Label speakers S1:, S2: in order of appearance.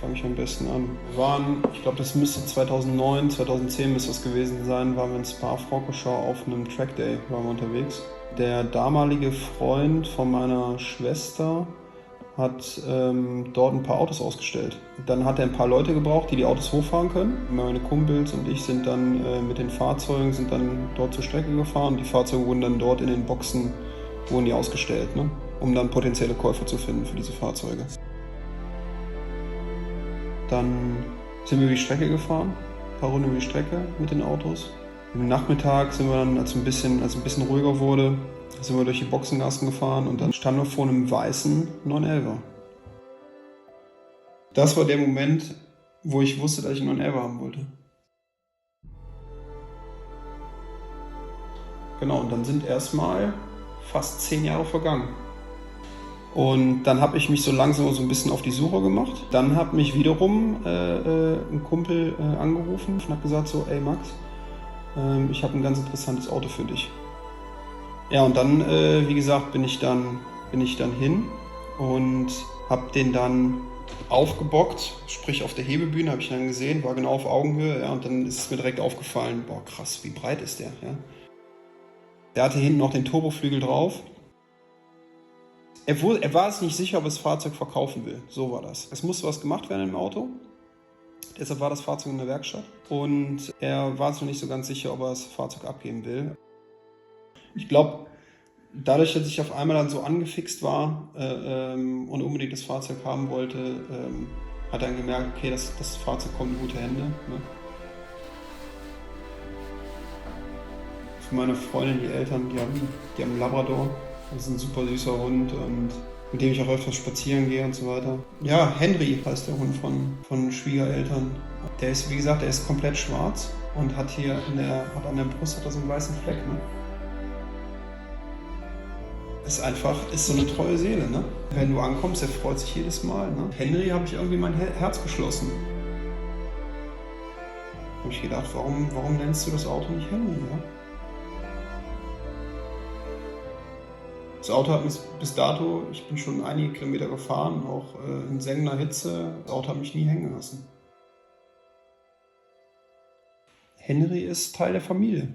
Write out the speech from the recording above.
S1: fange ich am besten an? Ich glaube, das müsste 2009, 2010 müsste das gewesen sein, waren wir in Spa-Francorchamps auf einem Trackday, waren wir unterwegs. Der damalige Freund von meiner Schwester hat dort ein paar Autos ausgestellt. Dann hat er ein paar Leute gebraucht, die die Autos hochfahren können. Meine Kumpels und ich sind dann mit den Fahrzeugen dort zur Strecke gefahren. Die Fahrzeuge wurden dann dort in den Boxen ausgestellt, ne? Um dann potenzielle Käufer zu finden für diese Fahrzeuge. Dann sind wir über die Strecke gefahren, ein paar Runden über die Strecke mit den Autos. Am Nachmittag sind wir dann, als es ein bisschen ruhiger wurde, sind wir durch die Boxengassen gefahren und dann standen wir vor einem weißen 911er. Das war der Moment, wo ich wusste, dass ich einen 911er haben wollte. Genau, und dann sind erstmal fast 10 Jahre vergangen. Und dann habe ich mich so langsam so ein bisschen auf die Suche gemacht. Dann hat mich wiederum ein Kumpel angerufen und hat gesagt so, ey Max, ich habe ein ganz interessantes Auto für dich. Ja, und dann, wie gesagt, bin ich dann hin und habe den dann aufgebockt, sprich auf der Hebebühne habe ich dann gesehen, war genau auf Augenhöhe, ja, und dann ist es mir direkt aufgefallen, boah krass, wie breit ist der, ja. Der hatte hinten noch den Turboflügel drauf. Er war es nicht sicher, ob er das Fahrzeug verkaufen will. So war das. Es musste was gemacht werden im Auto. Deshalb war das Fahrzeug in der Werkstatt. Und er war sich noch nicht so ganz sicher, ob er das Fahrzeug abgeben will. Ich glaube, dadurch, dass ich auf einmal dann so angefixt war und unbedingt das Fahrzeug haben wollte, hat er dann gemerkt, okay, das Fahrzeug kommt in gute Hände. Ne? Für meine Freundin, die Eltern, die haben einen Labrador. Das ist ein super süßer Hund und mit dem ich auch öfters spazieren gehe und so weiter. Ja, Henry heißt der Hund von Schwiegereltern. Der ist, wie gesagt, der ist komplett schwarz und hat an der Brust so einen weißen Fleck. Ne? Ist so eine treue Seele. Ne? Wenn du ankommst, der freut sich jedes Mal. Ne? Henry habe ich irgendwie mein Herz geschlossen. Habe ich gedacht, warum nennst du das Auto nicht Henry? Ja? Das Auto hat mich bis dato, ich bin schon einige Kilometer gefahren, auch in sengender Hitze. Das Auto hat mich nie hängen lassen. Henry ist Teil der Familie.